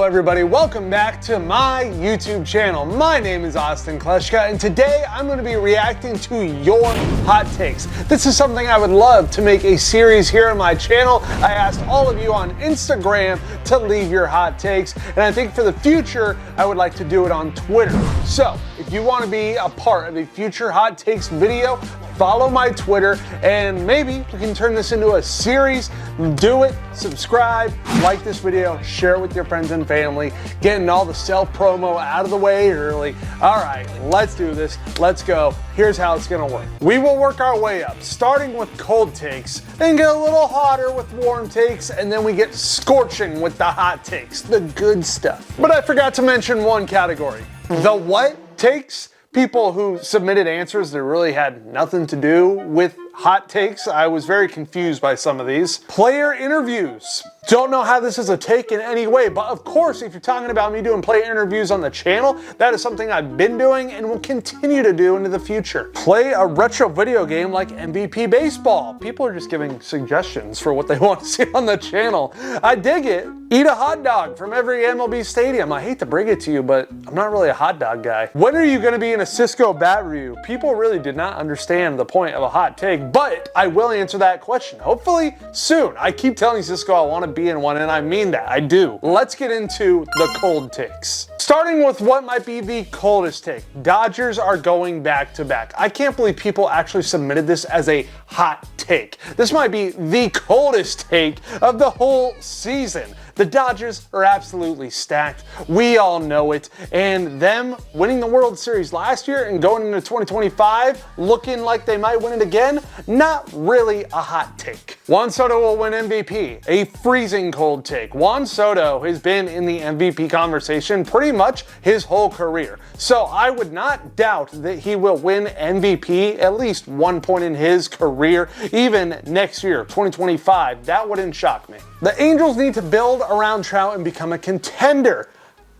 everybody, welcome back to my YouTube channel. My name is Austin Kleschka, and today I'm going to be reacting to your hot takes. This is something I would love to make a series here on my channel. I asked all of you on Instagram to leave your hot takes, and I think for the future, I would like to do it on Twitter. So, if you want to be a part of a future hot takes video, follow my Twitter, and maybe we can turn this into a series. Do it, subscribe, like this video, share it with your friends and family, getting all the self-promo out of the way early. All right, let's do this. Let's go. Here's how it's gonna work. We will work our way up, starting with cold takes, then get a little hotter with warm takes, and then we get scorching with the hot takes, the good stuff. But I forgot to mention one category. The what takes? People who submitted answers that really had nothing to do with hot takes. I was very confused by some of these. Player interviews. Don't know how this is a take in any way, but of course, if you're talking about me doing player interviews on the channel, that is something I've been doing and will continue to do into the future. Play a retro video game like MVP Baseball. People are just giving suggestions for what they want to see on the channel. I dig it. Eat a hot dog from every MLB stadium. I hate to bring it to you, but I'm not really a hot dog guy. When are you going to be in a Cisco bat review? People really did not understand the point of a hot take, but I will answer that question. Hopefully soon. I keep telling Cisco I want to be in one, and I mean that. I do. Let's get into the cold takes. Starting with what might be the coldest take. Dodgers are going back to back. I can't believe people actually submitted this as a hot take. This might be the coldest take of the whole season. The Dodgers are absolutely stacked. We all know it. And them winning the World Series last year and going into 2025 looking like they might win it again, not really a hot take. Juan Soto will win MVP. A freezing cold take. Juan Soto has been in the MVP conversation pretty much his whole career. So I would not doubt that he will win MVP at least one point in his career, even next year, 2025. That wouldn't shock me. The Angels need to build around Trout and become a contender.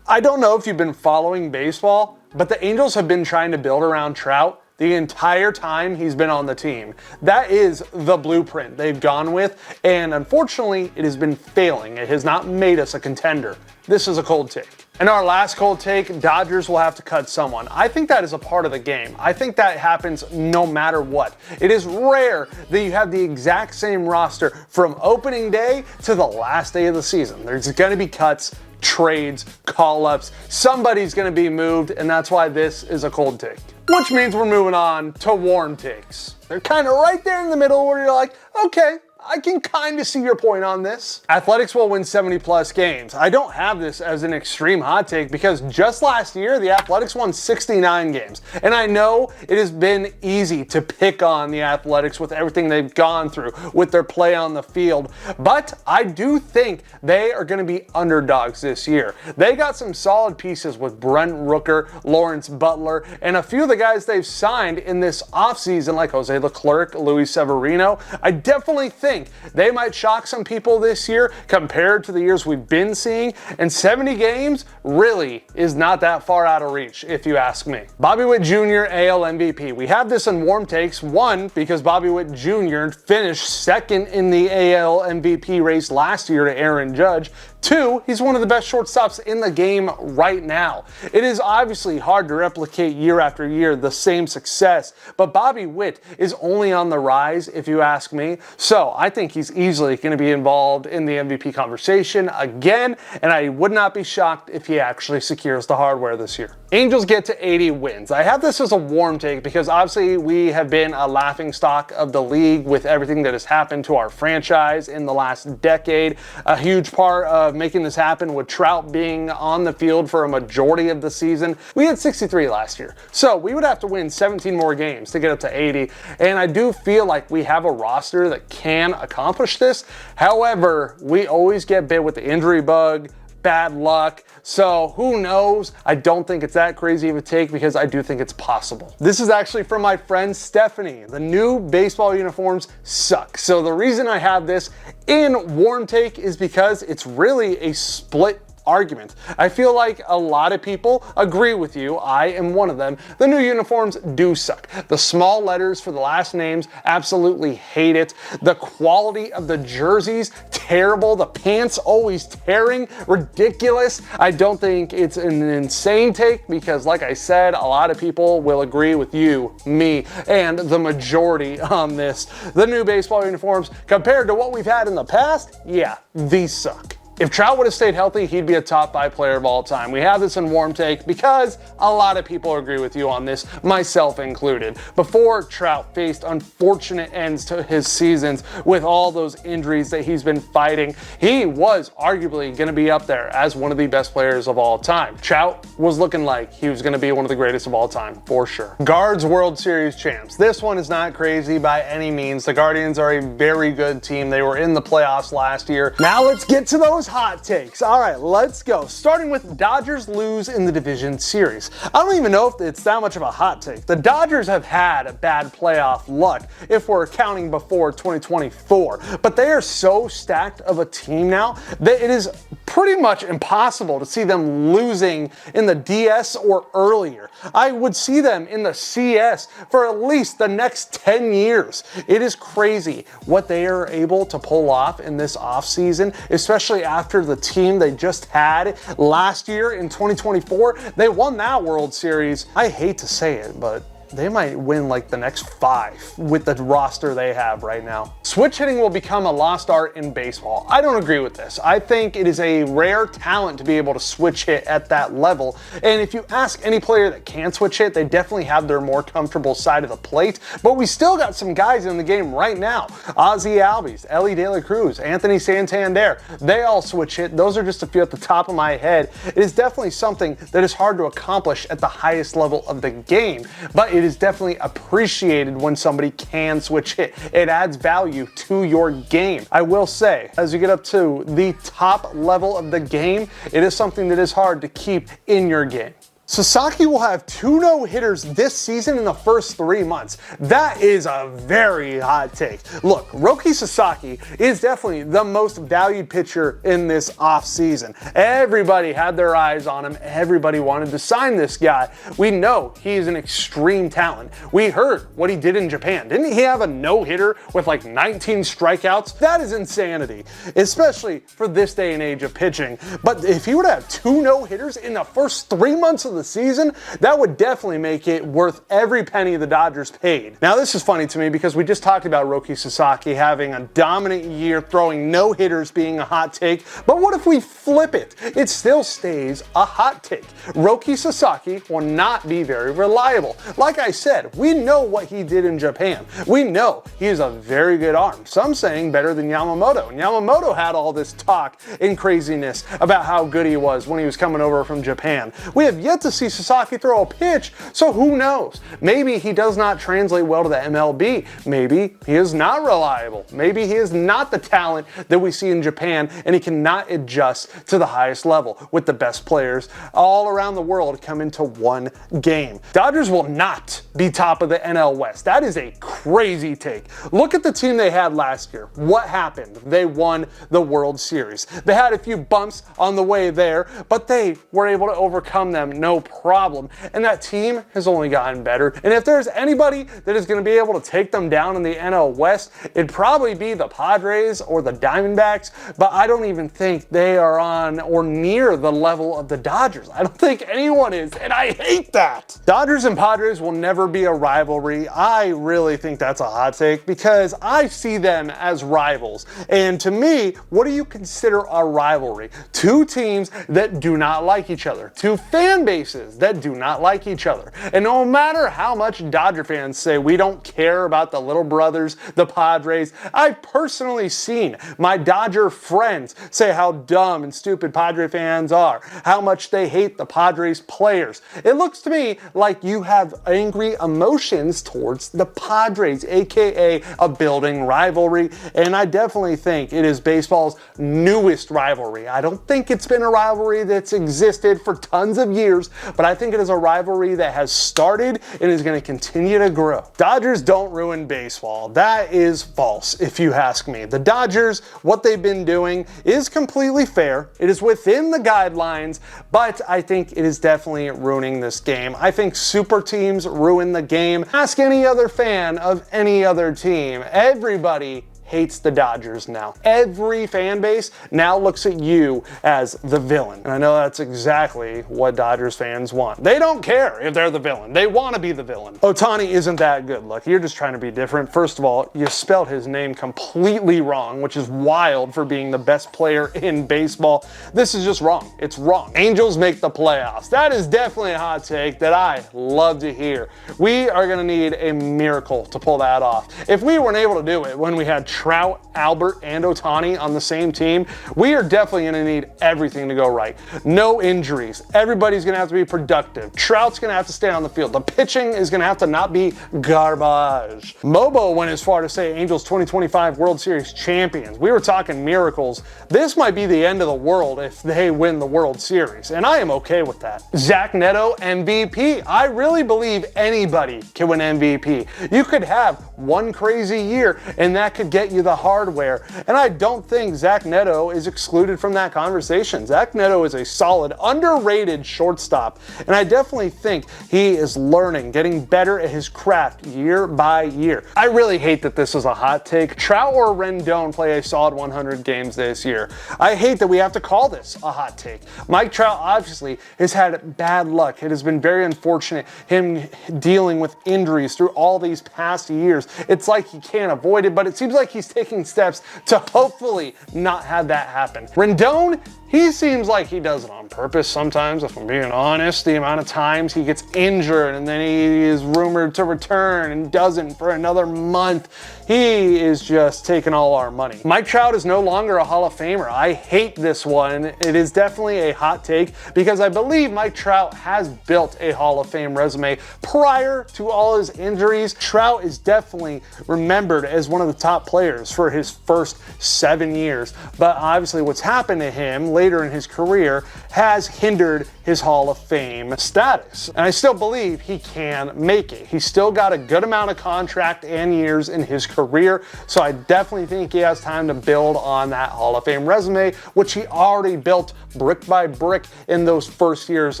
I don't know if you've been following baseball, but the Angels have been trying to build around Trout the entire time he's been on the team. That is the blueprint they've gone with, and unfortunately, it has been failing. It has not made us a contender. This is a cold take. And our last cold take, Dodgers will have to cut someone. I think that is a part of the game. I think that happens no matter what. It is rare that you have the exact same roster from opening day to the last day of the season. There's going to be cuts, trades, call-ups. Somebody's going to be moved, and that's why this is a cold take. Which means we're moving on to warm takes. They're kind of right there in the middle where you're like, okay, I can kind of see your point on this. Athletics will win 70+ games. I don't have this as an extreme hot take because just last year, the Athletics won 69 games. And I know it has been easy to pick on the Athletics with everything they've gone through with their play on the field. But I do think they are going to be underdogs this year. They got some solid pieces with Brent Rooker, Lawrence Butler, and a few of the guys they've signed in this offseason like Jose Leclerc, Luis Severino. I definitely think they might shock some people this year compared to the years we've been seeing, and 70 games really is not that far out of reach if you ask me. Bobby Witt Jr. AL MVP. We have this in warm takes. One, because Bobby Witt Jr. finished second in the AL MVP race last year to Aaron Judge. Two, he's one of the best shortstops in the game right now. It is obviously hard to replicate year after year the same success, but Bobby Witt is only on the rise if you ask me. So I think he's easily going to be involved in the MVP conversation again, and I would not be shocked if he actually secures the hardware this year. Angels get to 80 wins. I have this as a warm take because obviously we have been a laughingstock of the league with everything that has happened to our franchise in the last decade. A huge part of making this happen with Trout being on the field for a majority of the season. We had 63 last year, so we would have to win 17 more games to get up to 80, and I do feel like we have a roster that can accomplish this. However, we always get bit with the injury bug, bad luck, so who knows? I don't think it's that crazy of a take because I do think it's possible. This is actually from my friend Stephanie. The new baseball uniforms suck. So the reason I have this in warm take is because it's really a split argument. I feel like a lot of people agree with you. I am one of them. The new uniforms do suck. The small letters for the last names, absolutely hate it. The quality of the jerseys, terrible. The pants always tearing, ridiculous. I don't think it's an insane take because, like I said, a lot of people will agree with you, me, and the majority on this. The new baseball uniforms, compared to what we've had in the past, yeah, these suck. If Trout would have stayed healthy, he'd be a top 5 player of all time. We have this in warm take because a lot of people agree with you on this, myself included. Before Trout faced unfortunate ends to his seasons with all those injuries that he's been fighting, he was arguably going to be up there as one of the best players of all time. Trout was looking like he was going to be one of the greatest of all time, for sure. Guards World Series champs. This one is not crazy by any means. The Guardians are a very good team. They were in the playoffs last year. Now let's get to those hot takes. All right, let's go. Starting with Dodgers lose in the division series. I don't even know if it's that much of a hot take. The Dodgers have had a bad playoff luck if we're counting before 2024, but they are so stacked of a team now that it is pretty much impossible to see them losing in the DS or earlier. I would see them in the CS for at least the next 10 years. It is crazy what they are able to pull off in this offseason, especially after the team they just had last year in 2024. They won that World Series. I hate to say it, but they might win like the next 5 with the roster they have right now. Switch hitting will become a lost art in baseball. I don't agree with this. I think it is a rare talent to be able to switch hit at that level. And if you ask any player that can switch hit, they definitely have their more comfortable side of the plate. But we still got some guys in the game right now. Ozzie Albies, Elly De La Cruz, Anthony Santander, they all switch hit. Those are just a few at the top of my head. It is definitely something that is hard to accomplish at the highest level of the game. But it is definitely appreciated when somebody can switch hit. It adds value to your game. I will say, as you get up to the top level of the game, it is something that is hard to keep in your game. Sasaki will have 2 no-hitters this season in the first 3 months. That is a very hot take. Look, Roki Sasaki is definitely the most valued pitcher in this offseason. Everybody had their eyes on him. Everybody wanted to sign this guy. We know he's an extreme talent. We heard what he did in Japan. Didn't he have a no-hitter with like 19 strikeouts? That is insanity, especially for this day and age of pitching. But if he would have 2 no-hitters in the first 3 months of the season, that would definitely make it worth every penny the Dodgers paid. Now this is funny to me because we just talked about Roki Sasaki having a dominant year, throwing no-hitters being a hot take, but what if we flip it? It still stays a hot take. Roki Sasaki will not be very reliable. Like I said, we know what he did in Japan. We know he is a very good arm. Some saying better than Yamamoto. And Yamamoto had all this talk and craziness about how good he was when he was coming over from Japan. We have yet to see Sasaki throw a pitch, so who knows? Maybe he does not translate well to the MLB. Maybe he is not reliable. Maybe he is not the talent that we see in Japan, and he cannot adjust to the highest level with the best players all around the world come into one game. Dodgers will not be top of the NL West. That is a crazy take. Look at the team they had last year. What happened? They won the World Series. They had a few bumps on the way there, but they were able to overcome them no problem. And that team has only gotten better. And if there's anybody that is going to be able to take them down in the NL West, it'd probably be the Padres or the Diamondbacks, but I don't even think they are on or near the level of the Dodgers. I don't think anyone is, and I hate that. Dodgers and Padres will never be a rivalry. I really think that's a hot take because I see them as rivals. And to me, what do you consider a rivalry? 2 teams that do not like each other. 2 fan bases that do not like each other. And no matter how much Dodger fans say we don't care about the little brothers, the Padres, I've personally seen my Dodger friends say how dumb and stupid Padre fans are, how much they hate the Padres players. It looks to me like you have angry emotions towards the Padres. Series, aka a building rivalry, and I definitely think it is baseball's newest rivalry. I don't think it's been a rivalry that's existed for tons of years, but I think it is a rivalry that has started and is going to continue to grow. Dodgers don't ruin baseball. That is false, if you ask me. The Dodgers, what they've been doing is completely fair. It is within the guidelines, but I think it is definitely ruining this game. I think super teams ruin the game. Ask any other fan of any other team. Everybody hates the Dodgers now. Every fan base now looks at you as the villain. And I know that's exactly what Dodgers fans want. They don't care if they're the villain. They want to be the villain. Ohtani isn't that good. Look, you're just trying to be different. First of all, you spelled his name completely wrong, which is wild for being the best player in baseball. This is just wrong. It's wrong. Angels make the playoffs. That is definitely a hot take that I love to hear. We are going to need a miracle to pull that off. If we weren't able to do it when we had Trout, Albert, and Ohtani on the same team, we are definitely going to need everything to go right. No injuries. Everybody's going to have to be productive. Trout's going to have to stay on the field. The pitching is going to have to not be garbage. Mobo went as far to say Angels 2025 World Series champions. We were talking miracles. This might be the end of the world if they win the World Series, and I am okay with that. Zach Neto, MVP. I really believe anybody can win MVP. You could have one crazy year, and that could get you the hardware. And I don't think Zach Neto is excluded from that conversation. Zach Neto is a solid, underrated shortstop. And I definitely think he is learning, getting better at his craft year by year. I really hate that this is a hot take. Trout or Rendon play a solid 100 games this year. I hate that we have to call this a hot take. Mike Trout obviously has had bad luck. It has been very unfortunate, him dealing with injuries through all these past years. It's like he can't avoid it, but it seems like he's taking steps to hopefully not have that happen. Rendon, he seems like he does it on purpose sometimes, if I'm being honest. The amount of times he gets injured and then he is rumored to return and doesn't for another month. He is just taking all our money. Mike Trout is no longer a Hall of Famer. I hate this one. It is definitely a hot take because I believe Mike Trout has built a Hall of Fame resume prior to all his injuries. Trout is definitely remembered as one of the top players for his first 7 years, but obviously what's happened to him later in his career has hindered his Hall of Fame status. And I still believe he can make it. He's still got a good amount of contract and years in his career, so I definitely think he has time to build on that Hall of Fame resume, which he already built brick by brick in those first years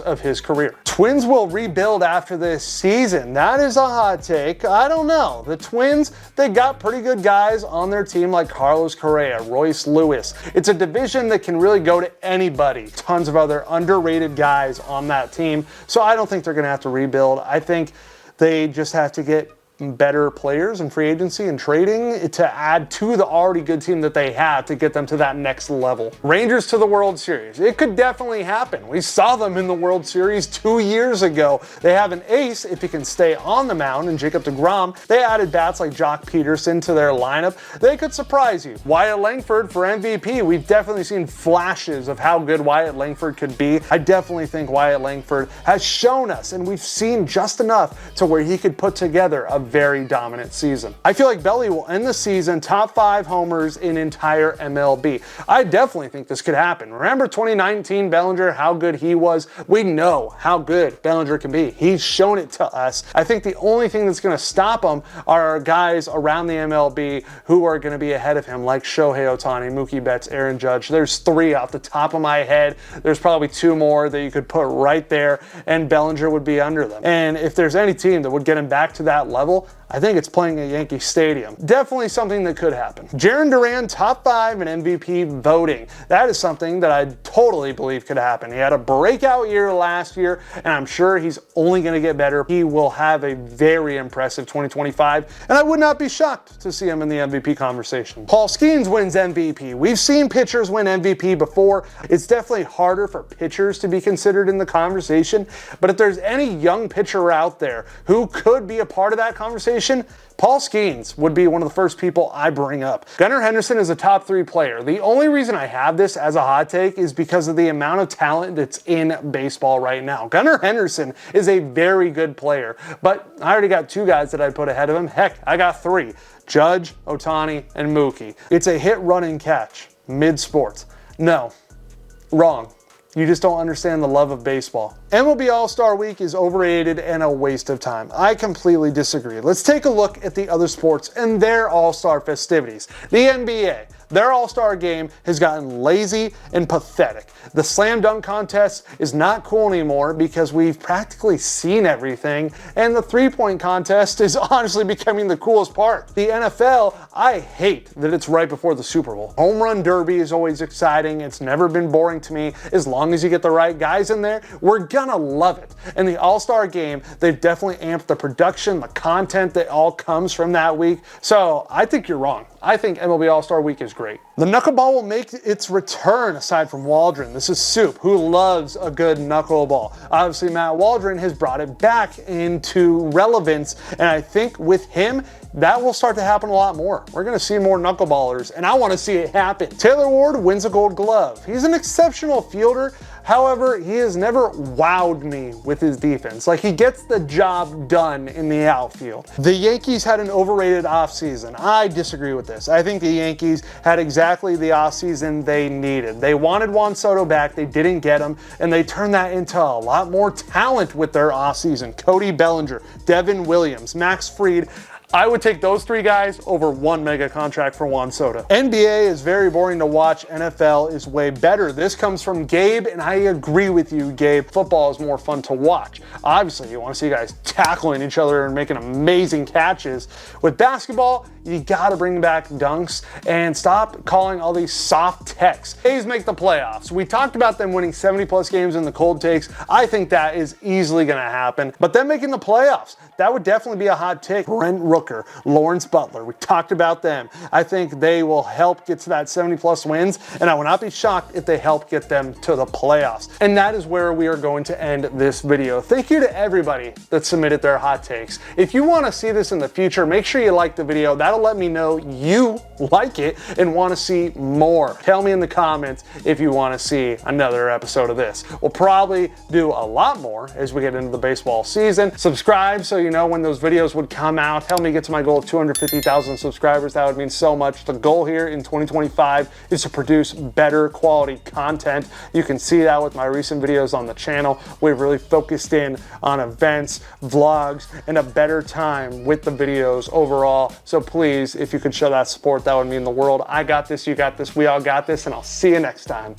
of his career. Twins will rebuild after this season. That is a hot take. I don't know. The Twins, they got pretty good guys on their team like Carlos Correa, Royce Lewis. It's a division that can really go to anybody. Tons of other underrated guys on that team. So I don't think they're going to have to rebuild. I think they just have to get better players in free agency and trading to add to the already good team that they have to get them to that next level. Rangers to the World Series. It could definitely happen. We saw them in the World Series 2 years ago. They have an ace if he can stay on the mound, and Jacob deGrom. They added bats like Jock Peterson to their lineup. They could surprise you. Wyatt Langford for MVP. We've definitely seen flashes of how good Wyatt Langford could be. I definitely think Wyatt Langford has shown us, and we've seen just enough to where he could put together a very dominant season. I feel like Belly will end the season top 5 homers in entire MLB. I definitely think this could happen. Remember 2019 Bellinger, how good he was? We know how good Bellinger can be. He's shown it to us. I think the only thing that's going to stop him are guys around the MLB who are going to be ahead of him, like Shohei Ohtani, Mookie Betts, Aaron Judge. There's 3 off the top of my head. There's probably 2 more that you could put right there, and Bellinger would be under them. And if there's any team that would get him back to that level, I think it's playing at Yankee Stadium. Definitely something that could happen. Jarren Duran, top 5 in MVP voting. That is something that I totally believe could happen. He had a breakout year last year, and I'm sure he's only going to get better. He will have a very impressive 2025, and I would not be shocked to see him in the MVP conversation. Paul Skeens wins MVP. We've seen pitchers win MVP before. It's definitely harder for pitchers to be considered in the conversation, but if there's any young pitcher out there who could be a part of that conversation, conversation, Paul Skeens would be one of the first people I bring up. Gunnar Henderson is a top 3 player. The only reason I have this as a hot take is because of the amount of talent that's in baseball right now. Gunnar Henderson is a very good player, but I already got 2 guys that I'd put ahead of him. Heck, I got 3. Judge, Ohtani, and Mookie. It's a hit, run, and catch. Mid-sports. No. Wrong. You just don't understand the love of baseball. MLB All-Star Week is overrated and a waste of time. I completely disagree. Let's take a look at the other sports and their All-Star festivities. The NBA, their All-Star game has gotten lazy and pathetic. The slam dunk contest is not cool anymore because we've practically seen everything, and the three-point contest is honestly becoming the coolest part. The NFL, I hate that it's right before the Super Bowl. Home Run Derby is always exciting. It's never been boring to me. As long as you get the right guys in there, we're gonna love it. And the All-Star game, they've definitely amped the production, the content that all comes from that week. So I think you're wrong. I think MLB All-Star Week is great. The knuckleball will make its return aside from Waldron. This is Soup, who loves a good knuckleball. Obviously, Matt Waldron has brought it back into relevance, and I think with him, that will start to happen a lot more. We're gonna see more knuckleballers, and I wanna see it happen. Taylor Ward wins a Gold Glove. He's an exceptional fielder. However, he has never wowed me with his defense. Like, he gets the job done in the outfield. The Yankees had an overrated offseason. I disagree with this. I think the Yankees had exactly the offseason they needed. They wanted Juan Soto back, they didn't get him, and they turned that into a lot more talent with their offseason. Cody Bellinger, Devin Williams, Max Fried. I would take those 3 guys over 1 mega contract for Juan Soto. NBA is very boring to watch. NFL is way better. This comes from Gabe, and I agree with you, Gabe. Football is more fun to watch. Obviously, you want to see guys tackling each other and making amazing catches. With basketball, you got to bring back dunks and stop calling all these soft techs. A's make the playoffs. We talked about them winning 70-plus games in the cold takes. I think that is easily going to happen. But them making the playoffs, that would definitely be a hot take. Brent Rooker, Lawrence Butler, we talked about them. I think they will help get to that 70-plus wins, and I would not be shocked if they help get them to the playoffs. And that is where we are going to end this video. Thank you to everybody that submitted their hot takes. If you want to see this in the future, make sure you like the video. That'll let me know you like it and want to see more. Tell me in the comments if you want to see another episode of this. We'll probably do a lot more as we get into the baseball season. Subscribe so you know when those videos would come out. Help me get to my goal of 250,000 subscribers. That would mean so much. The goal here in 2025 is to produce better quality content. You can see that with my recent videos on the channel. We've really focused in on events, vlogs, and a better time with the videos overall. So please, if you could show that support, that would mean the world. I got this, you got this, we all got this, and I'll see you next time.